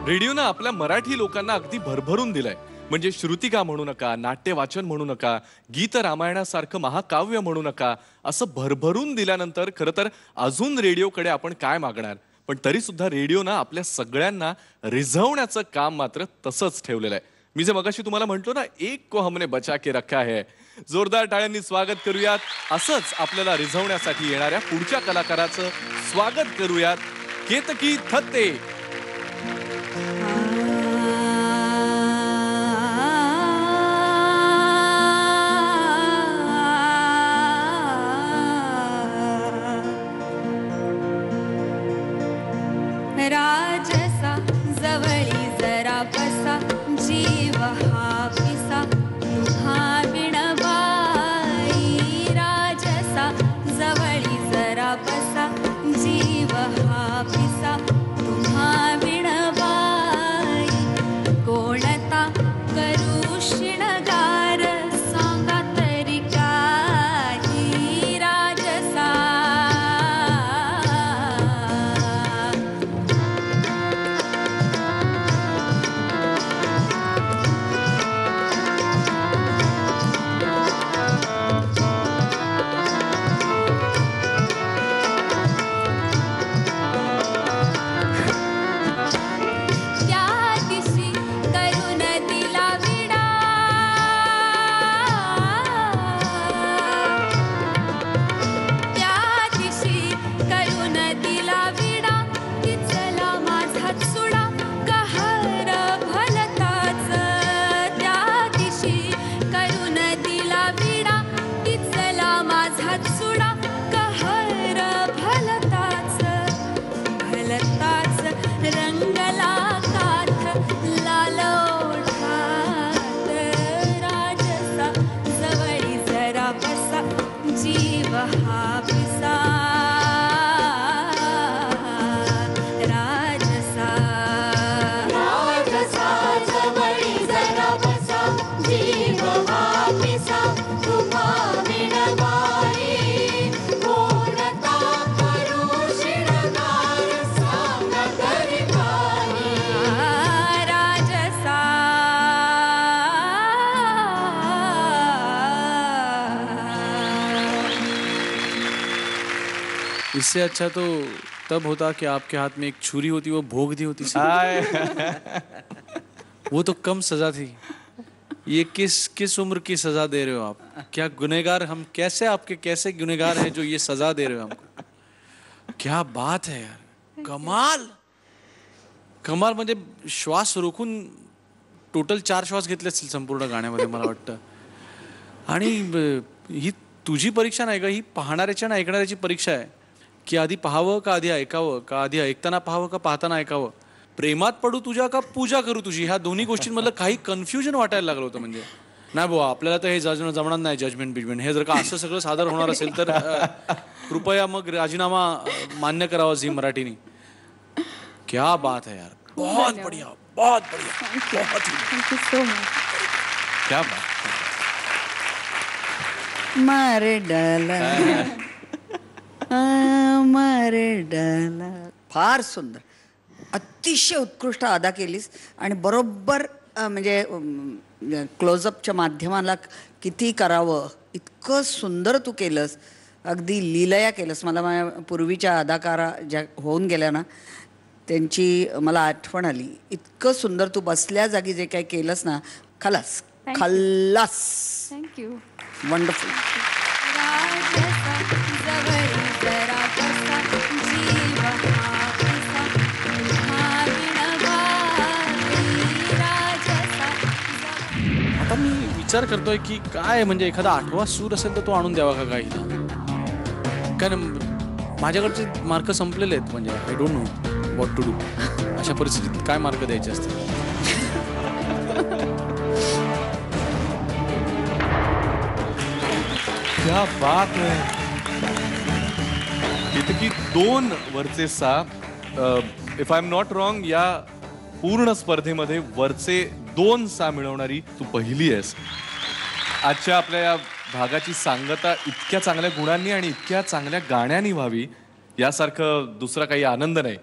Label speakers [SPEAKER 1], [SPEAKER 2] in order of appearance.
[SPEAKER 1] रेडिओनं आपल्या मराठी लोकांना अगदी भरभरून दिलंय. म्हणजे श्रुतिका म्हणू नका, नाट्यवाचन म्हणू नका, गीत रामायणासारखं महाकाव्य म्हणू नका, असं भरभरून दिल्यानंतर खरं तर अजून रेडिओकडे आपण काय मागणार. पण तरी सुद्धा रेडिओनं आपल्या सगळ्यांना रिझवण्याचं काम मात्र तसंच ठेवलेलं आहे. मी जे मगाशी तुम्हाला म्हटलो ना, एक को हमने बचा के रखा है. जोरदार टाळ्यांनी स्वागत करूयात. असंच आपल्याला रिझवण्यासाठी येणाऱ्या पुढच्या कलाकाराचं स्वागत करूयात. केतकी थत्ते.
[SPEAKER 2] राजसा जवळी जरा बसा, जीव हा पिसा तुम्हा विणबाई. राजसा जवळी जरा बसा, जीव हा पिसा तुम्हा विणबाई. कोणता करू शिणगार सांगा तरी काही. राजसा
[SPEAKER 3] इससे अच्छा तो तब होता कि आपके हाथ में एक छुरी होती, वो भोग दी होती. वो तो कम सजा थी. ये किस उम्र की सजा दे रहे हो आप? क्या गुनहगार हम कैसे गुनहगार हैं जो ये सजा दे रहे हो हमको? क्या बात है यार. कमाल म्हणजे श्वास रोखून टोटल 4 श्वास घेतले असतील संपूर्ण गाण्यामध्ये मला वाटतं. आणि ही तुझी परीक्षा नाही का, ही पाहणाऱ्याच्या आणि ऐकणाऱ्याची परीक्षा आहे की आधी पाहावं का आधी ऐकावं, का आधी ऐकताना पाहावं का पाहताना ऐकावं. प्रेमात पडू तुझ्या का पूजा करू तुझी, ह्या दोन्ही गोष्टींमधलं काही कन्फ्युजन वाटायला लागलं होतं. म्हणजे नाही बुवा, आपल्याला तर हे जमणार नाही. जजमेंट बिजमेंट हे जर का असं सगळं सादर होणार असेल तर कृपया मग राजीनामा मान्य करावा झी मराठीने. क्या बात है यार, बहुत बढ़िया, बहुत बढ़िया,
[SPEAKER 2] थँक्यू सो मच.
[SPEAKER 1] क्या बात.
[SPEAKER 4] मारे डाला मारे डाला. फार सुंदर, अतिशय उत्कृष्ट अदा केलीस. आणि बरोबर म्हणजे क्लोजअपच्या माध्यमाला किती करावं इतकं सुंदर तू केलंस. अगदी लीलया केलंस. मला माझ्या पूर्वीच्या अदाकारा ज्या होऊन गेल्या ना, त्यांची मला आठवण आली. इतकं सुंदर तू बसल्या जागी जे काही केलंस ना, खलास.
[SPEAKER 2] थँक्यू.
[SPEAKER 4] वंडरफुल.
[SPEAKER 3] आता मी विचार करतोय की काय म्हणजे एखादा 8वा सूर असेल तर तो आणून द्यावा का काही. कारण माझ्याकडचे मार्क संपलेले आहेत. म्हणजे I don't know what to do. अशा परिस्थितीत काय मार्क द्यायचे असतात.
[SPEAKER 1] क्या बात है. इतकी 2 वरचे 6. If I am not wrong, या पूर्ण स्पर्धेमध्ये वरचे 2 6 मिळवणारी तू पहिली आहेस. आजच्या आपल्या या भागाची सांगता इतक्या चांगल्या गुणांनी आणि इतक्या चांगल्या गाण्यांनी व्हावी यासारखं दुसरा काही आनंद नाही.